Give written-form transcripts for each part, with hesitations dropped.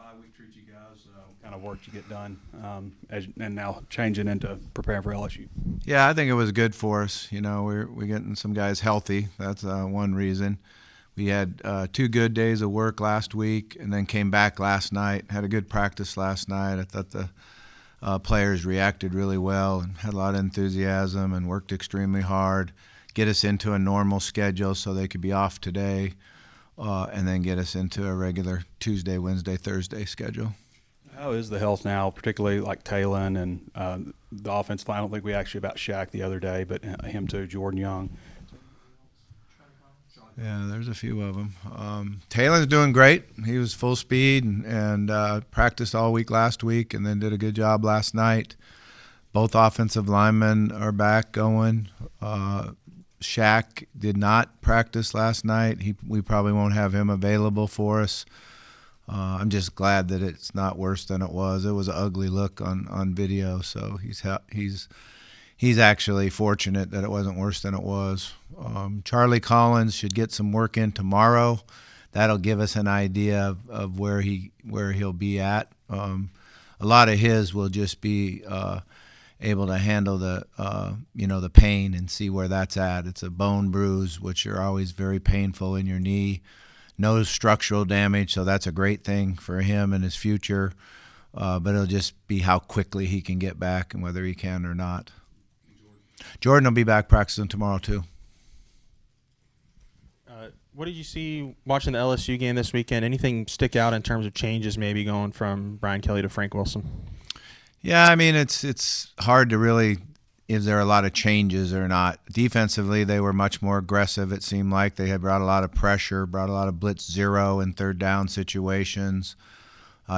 bye week treat you guys? What kind of work you get done, and now changing into preparing for LSU? Yeah, I think it was good for us. You know, we're getting some guys healthy. That's one reason. We had 2 good days of work last week, and then came back last night. Had a good practice last night. I thought the players reacted really well and had a lot of enthusiasm and worked extremely hard. Get us into a normal schedule so they could be off today, and then get us into a regular Tuesday, Wednesday, Thursday schedule. How is the health now, particularly like Talon and the offensive line? I don't think we actually about Shaq the other day, but him too, Jordan Young. Yeah, there's a few of them. Talon's doing great. He was full speed and practiced all week last week and then did a good job last night. Both offensive linemen are back going. Shaq did not practice last night. We probably won't have him available for us. I'm just glad that it's not worse than it was. It was an ugly look on video, so he's actually fortunate that it wasn't worse than it was. Charlie Collins should get some work in tomorrow. That'll give us an idea of where he'll be at. A lot of his will just be able to handle the pain and see where that's at. It's a bone bruise, which are always very painful in your knee. No structural damage, so that's a great thing for him and his future. But it'll just be how quickly he can get back and whether he can or not. Jordan will be back practicing tomorrow too. What did you see watching the LSU game this weekend? Anything stick out in terms of changes maybe going from Brian Kelly to Frank Wilson? Yeah, I mean, it's hard to really, is there a lot of changes or not. Defensively, they were much more aggressive, it seemed like. They had brought a lot of pressure, brought a lot of blitz zero and third down situations.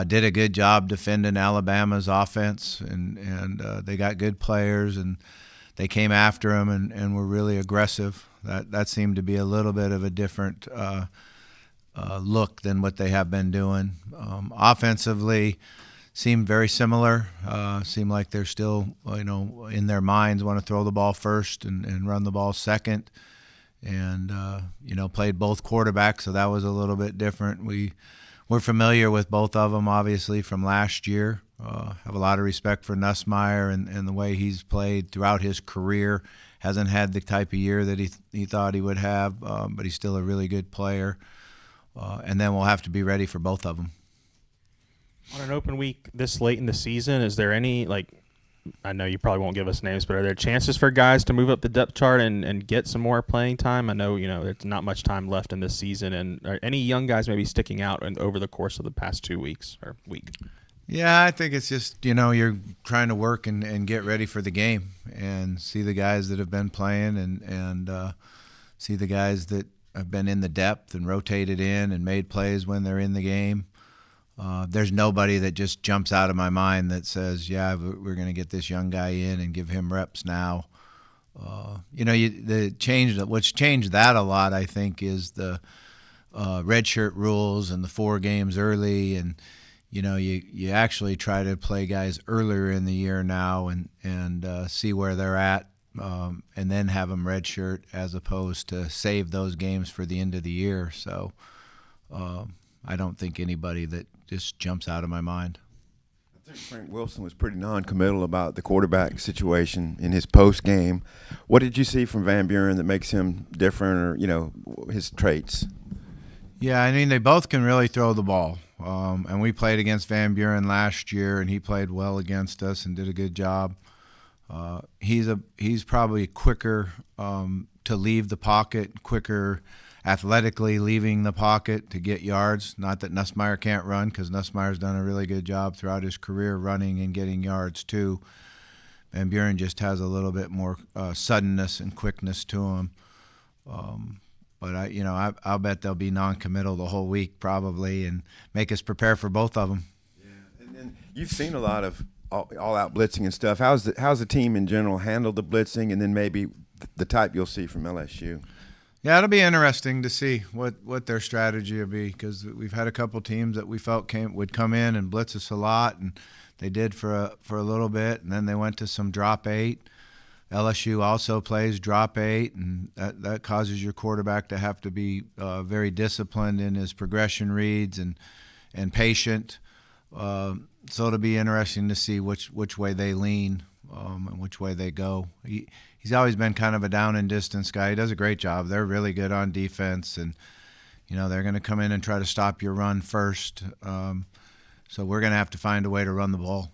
Did a good job defending Alabama's offense, and they got good players, and they came after him and were really aggressive. That seemed to be a little bit of a different look than what they have been doing. Offensively, seemed very similar. Seemed like they're still, in their minds want to throw the ball first and run the ball second. And, played both quarterbacks, so that was a little bit different. We're familiar with both of them, obviously, from last year. Have a lot of respect for Nussmeier and the way he's played throughout his career. Hasn't had the type of year that he thought he would have, but he's still a really good player. And then we'll have to be ready for both of them. On an open week this late in the season, is there any, I know you probably won't give us names, but are there chances for guys to move up the depth chart and get some more playing time? I know, there's not much time left in this season, and are any young guys maybe sticking out over the course of the past 2 weeks or week? Yeah, I think it's just, you're trying to work and get ready for the game and see the guys that have been playing and see the guys that have been in the depth and rotated in and made plays when they're in the game. There's nobody that just jumps out of my mind that says, yeah, we're going to get this young guy in and give him reps now. What's changed that a lot, I think, is the redshirt rules and the 4 games early, and you actually try to play guys earlier in the year now and see where they're at, and then have them redshirt as opposed to save those games for the end of the year. So I don't think anybody that just jumps out of my mind. I think Frank Wilson was pretty non-committal about the quarterback situation in his post game. What did you see from Van Buren that makes him different, or his traits? Yeah, I mean, they both can really throw the ball. And we played against Van Buren last year, and he played well against us and did a good job. He's probably quicker to leave the pocket, quicker athletically leaving the pocket to get yards. Not that Nussmeier can't run, because Nussmeier's done a really good job throughout his career running and getting yards too. Van Buren just has a little bit more suddenness and quickness to him. But I'll bet they'll be non-committal the whole week probably and make us prepare for both of them. Yeah, and then you've seen a lot of all-out blitzing and stuff. How's the team in general handle the blitzing, and then maybe the type you'll see from LSU? Yeah, it'll be interesting to see what their strategy will be, because we've had a couple teams that we felt would come in and blitz us a lot, and they did for a little bit, and then they went to some drop 8. LSU also plays drop 8, and that causes your quarterback to have to be very disciplined in his progression reads and patient. So it'll be interesting to see which way they lean and which way they go. He's always been kind of a down and distance guy. He does a great job. They're really good on defense, and they're going to come in and try to stop your run first. So we're going to have to find a way to run the ball.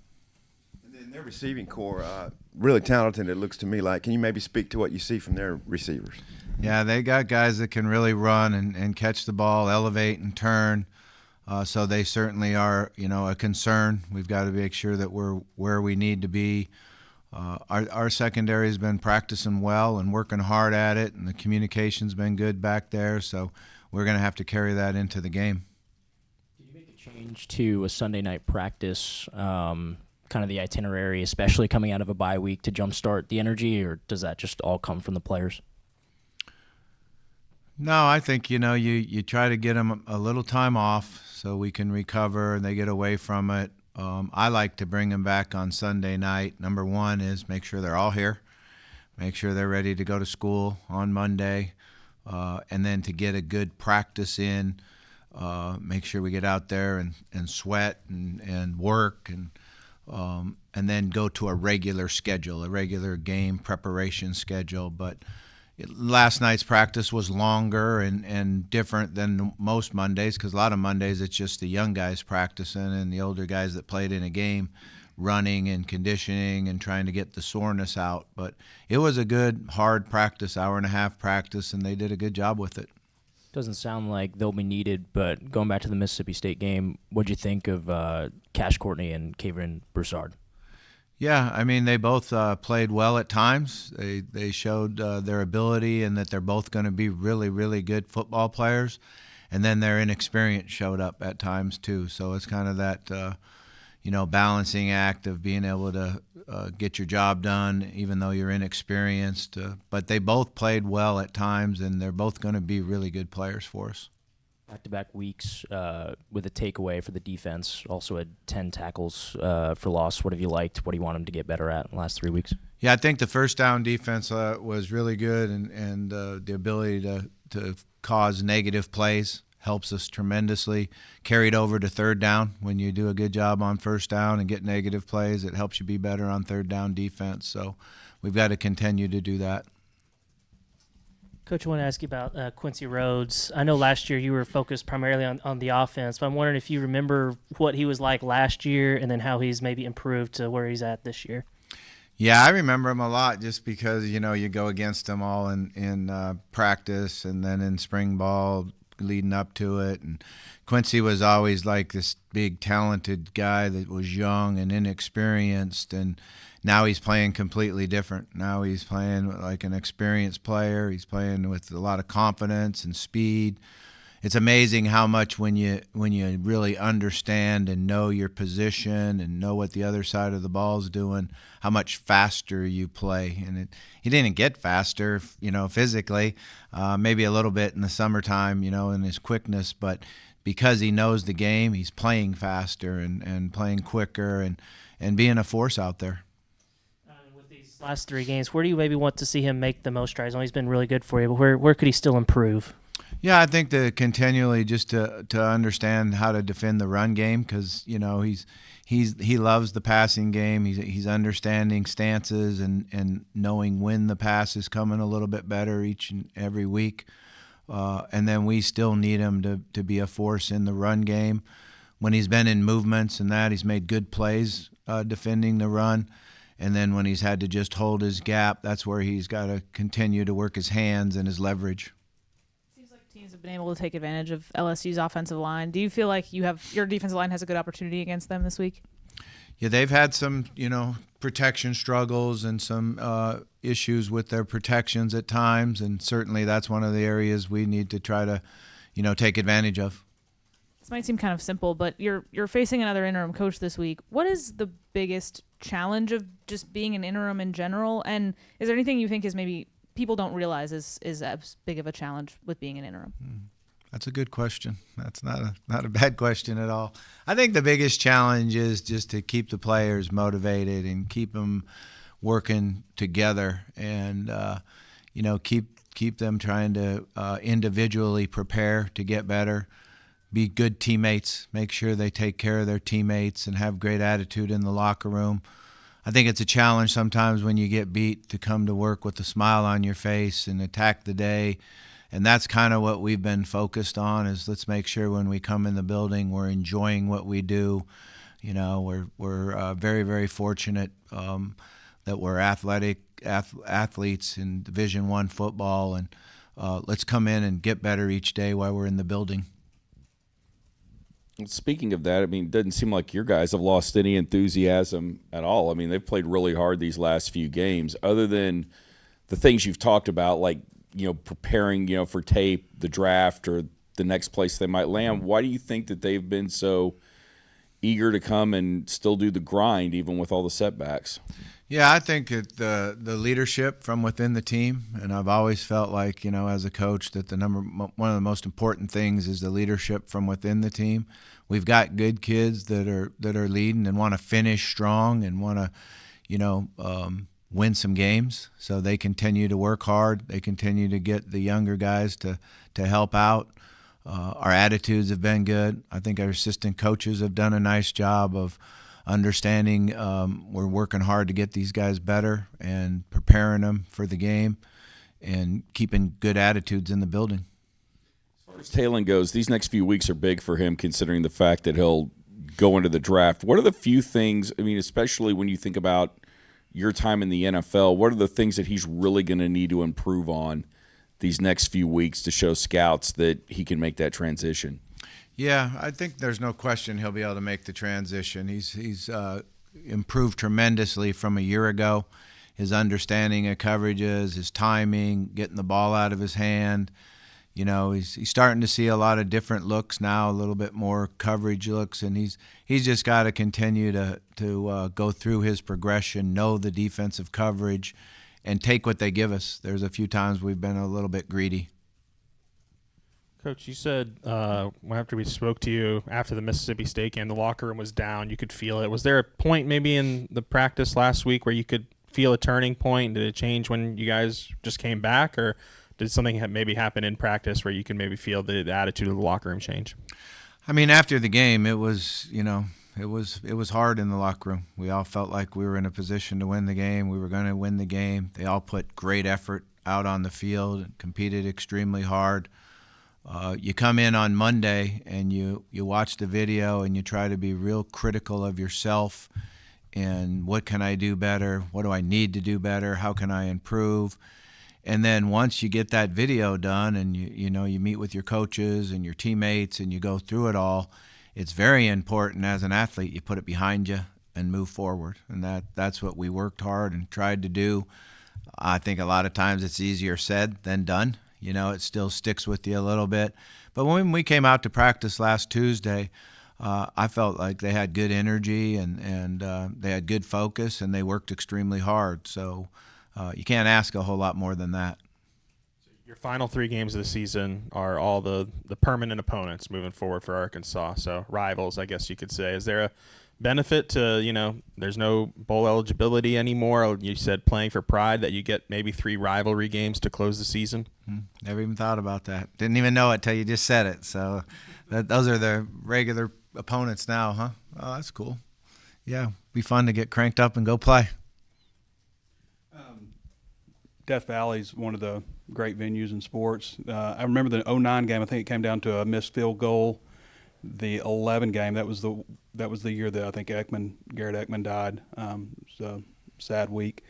And then their receiving core, really talented. It looks to me like. Can you maybe speak to what you see from their receivers? Yeah, they got guys that can really run and catch the ball, elevate and turn. So they certainly are, a concern. We've got to make sure that we're where we need to be. Our secondary has been practicing well and working hard at it, and the communication's been good back there. So we're going to have to carry that into the game. Did you make a change to a Sunday night practice, kind of the itinerary, especially coming out of a bye week, to jumpstart the energy, or does that just all come from the players? No, I think, you try to get them a little time off so we can recover and they get away from it. I like to bring them back on Sunday night. Number one is make sure they're all here, make sure they're ready to go to school on Monday, and then to get a good practice in, make sure we get out there and sweat and work and then go to a regular schedule, a regular game preparation schedule. But last night's practice was longer and different than most Mondays, because a lot of Mondays it's just the young guys practicing and the older guys that played in a game running and conditioning and trying to get the soreness out. But it was a good, hard practice, hour-and-a-half practice, and they did a good job with it. Doesn't sound like they'll be needed, but going back to the Mississippi State game, what'd you think of Cash Courtney and Kayvon Broussard? Yeah, I mean, they both played well at times. They showed their ability and that they're both going to be really, really good football players. And then their inexperience showed up at times too. So it's kind of that, balancing act of being able to get your job done even though you're inexperienced. But they both played well at times, and they're both going to be really good players for us. Back-to-back weeks with a takeaway for the defense. Also had 10 tackles for loss. What have you liked? What do you want them to get better at in the last 3 weeks? Yeah, I think the first down defense was really good, and the ability to cause negative plays helps us tremendously. Carried over to third down. When you do a good job on first down and get negative plays, it helps you be better on third down defense. So we've got to continue to do that. Coach, I want to ask you about Quincy Rhodes. I know last year you were focused primarily on the offense, but I'm wondering if you remember what he was like last year and then how he's maybe improved to where he's at this year. Yeah, I remember him a lot just because, you go against him all in practice and then in spring ball leading up to it. And Quincy was always like this big, talented guy that was young and inexperienced, and now he's playing completely different. Now he's playing like an experienced player. He's playing with a lot of confidence and speed. It's amazing how much when you really understand and know your position and know what the other side of the ball is doing, how much faster you play. And he didn't get faster, physically, maybe a little bit in the summertime, in his quickness, but because he knows the game, he's playing faster and playing quicker and being a force out there. With these last 3 games, where do you maybe want to see him make the most strides? I know he's been really good for you, but where could he still improve? Yeah, I think to continually just to understand how to defend the run game, because he loves the passing game. He's understanding stances and knowing when the pass is coming a little bit better each and every week. And then we still need him to be a force in the run game. When he's been in movements and that, he's made good plays defending the run. And then when he's had to just hold his gap, that's where he's got to continue to work his hands and his leverage. Teams have been able to take advantage of LSU's offensive line. Do you feel like your defensive line has a good opportunity against them this week? Yeah, they've had some, protection struggles and some issues with their protections at times, and certainly that's one of the areas we need to try to, take advantage of. This might seem kind of simple, but you're facing another interim coach this week. What is the biggest challenge of just being an interim in general, and is there anything you think is maybe people don't realize is as big of a challenge with being an interim? That's a good question. That's not a bad question at all. I think the biggest challenge is just to keep the players motivated and keep them working together, and keep them trying to individually prepare to get better. be good teammates, make sure they take care of their teammates and have great attitude in the locker room. I think it's a challenge sometimes when you get beat to come to work with a smile on your face and attack the day. And that's kind of what we've been focused on, is let's make sure when we come in the building we're enjoying what we do. You know, we're very, very fortunate that we're athletes in Division I football, and let's come in and get better each day while we're in the building. Speaking of that, I mean, it doesn't seem like your guys have lost any enthusiasm at all. I mean, they've played really hard these last few games. Other than the things you've talked about, like, you know, preparing, you know, for tape, the draft, or the next place they might land, why do you think that they've been so eager to come and still do the grind even with all the setbacks? Yeah, I think the leadership from within the team, and I've always felt like, you know, as a coach, that one of the most important things is the leadership from within the team. We've got good kids that are leading and want to finish strong and want to, you know, win some games. So they continue to work hard. They continue to get the younger guys to help out. Our attitudes have been good. I think our assistant coaches have done a nice job of understanding we're working hard to get these guys better and preparing them for the game and keeping good attitudes in the building. As far as Talon goes, these next few weeks are big for him, considering the fact that he'll go into the draft. What are the few things, I mean, especially when you think about your time in the NFL, what are the things that he's really going to need to improve on these next few weeks to show scouts that he can make that transition? Yeah, I think there's no question he'll be able to make the transition. He's improved tremendously from a year ago. His understanding of coverages, his timing, getting the ball out of his hand. You know, he's starting to see a lot of different looks now, a little bit more coverage looks, and he's just got to continue to go through his progression, know the defensive coverage, and take what they give us. There's a few times we've been a little bit greedy. Coach, you said after we spoke to you after the Mississippi State game, the locker room was down. You could feel it. Was there a point maybe in the practice last week where you could feel a turning point? Did it change when you guys just came back, or did something maybe happen in practice where you can maybe feel the attitude of the locker room change? I mean, after the game, it was, you know, it was hard in the locker room. We all felt like we were in a position to win the game. We were going to win the game. They all put great effort out on the field and competed extremely hard. You come in on Monday and you watch the video and you try to be real critical of yourself and what can I do better? What do I need to do better? How can I improve? And then once you get that video done and you meet with your coaches and your teammates and you go through it all, it's very important as an athlete you put it behind you and move forward. And that's what we worked hard and tried to do. I think a lot of times it's easier said than done. You know, it still sticks with you a little bit. But when we came out to practice last Tuesday, I felt like they had good energy and they had good focus and they worked extremely hard. So you can't ask a whole lot more than that. Your final 3 games of the season are all the permanent opponents moving forward for Arkansas, so rivals, I guess you could say. Is there a benefit to, you know, there's no bowl eligibility anymore? You said playing for pride, that you get maybe 3 rivalry games to close the season? Never even thought about that. Didn't even know it till you just said it. So those are the regular opponents now, huh? Oh, that's cool. Yeah, be fun to get cranked up and go play. Death Valley's one of the great venues in sports. I remember the 2009 game. I think it came down to a missed field goal. The 2011 game, that was the year that I think Garrett Ekman died. It's a sad week.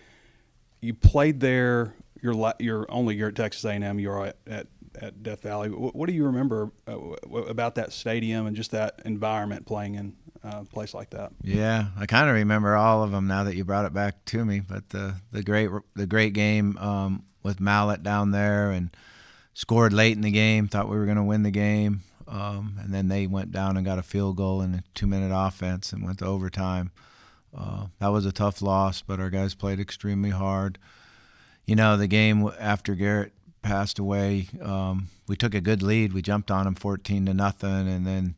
You played there. Your only year at Texas A&M. You were at Death Valley. What do you remember about that stadium and just that environment playing in a place like that? Yeah, I kind of remember all of them now that you brought it back to me. But the great game with Mallet down there and scored late in the game. Thought we were going to win the game, and then they went down and got a field goal in a 2-minute offense and went to overtime. That was a tough loss, but our guys played extremely hard. You know, the game after Garrett passed away, we took a good lead. We jumped on them 14-0, and then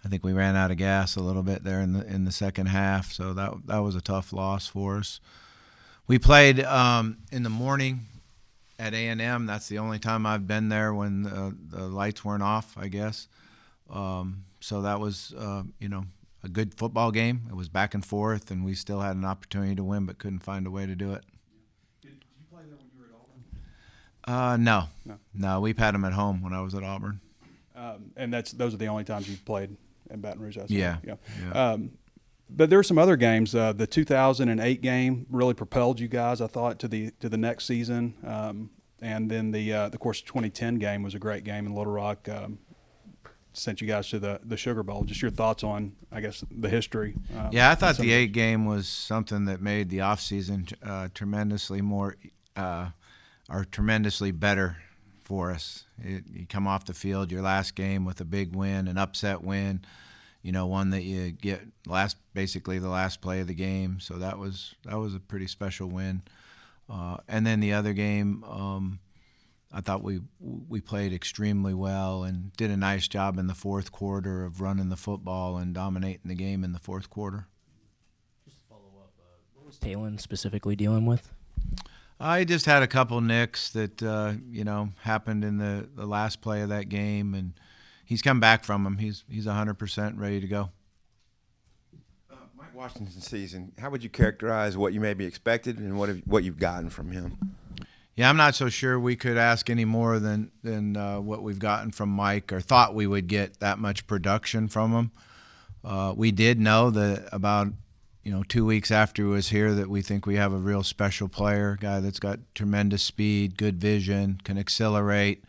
I think we ran out of gas a little bit there in the second half. So that was a tough loss for us. We played in the morning at A&M. That's the only time I've been there when the lights weren't off, I guess. So that was, a good football game. It was back and forth, and we still had an opportunity to win, but couldn't find a way to do it. Did you play there when you were at Auburn? No, we've had them at home when I was at Auburn. And those are the only times you've played in Baton Rouge. Yeah. But there were some other games. The 2008 game really propelled you guys, I thought, to the next season. And then the course 2010 game was a great game in Little Rock. Sent you guys to the Sugar Bowl. Just your thoughts on, I guess, the history. I thought the 8 game was something that made the off season tremendously better for us. You come off the field, your last game with a big win, an upset win, one that you get basically the last play of the game. So that was a pretty special win. And then the other game, I thought we played extremely well and did a nice job in the fourth quarter of running the football and dominating the game in the fourth quarter. Just to follow up, what was Talon specifically dealing with? I just had a couple nicks that happened in the last play of that game, and he's come back from them. He's 100% ready to go. Mike Washington's season, how would you characterize what you maybe expected and what you've gotten from him? Yeah, I'm not so sure we could ask any more than what we've gotten from Mike, or thought we would get that much production from him. We did know that about 2 weeks after he was here that we think we have a real special player, a guy that's got tremendous speed, good vision, can accelerate,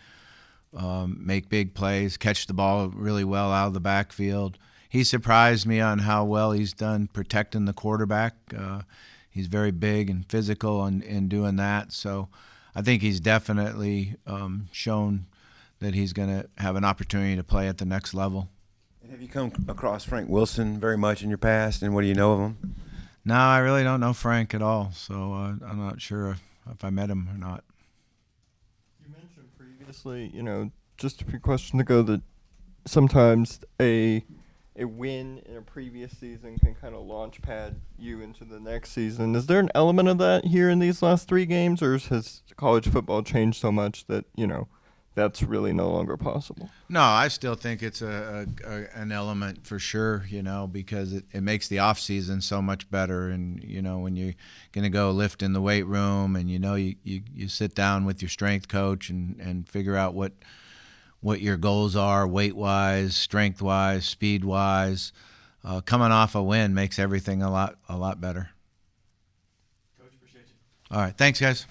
make big plays, catch the ball really well out of the backfield. He surprised me on how well he's done protecting the quarterback. He's very big and physical in doing that. So I think he's definitely shown that he's going to have an opportunity to play at the next level. And have you come across Frank Wilson very much in your past, and what do you know of him? No, I really don't know Frank at all, so I'm not sure if I met him or not. You mentioned previously, just a few questions ago, that sometimes a win in a previous season can kind of launch pad you into the next season. Is there an element of that here in these last 3 games, or has college football changed so much that, that's really no longer possible? No, I still think it's an element for sure, because it makes the off season so much better. And, when you're going to go lift in the weight room and, you sit down with your strength coach and figure out what your goals are, weight-wise, strength-wise, speed-wise. Coming off a win makes everything a lot better. Coach, appreciate you. All right. Thanks, guys.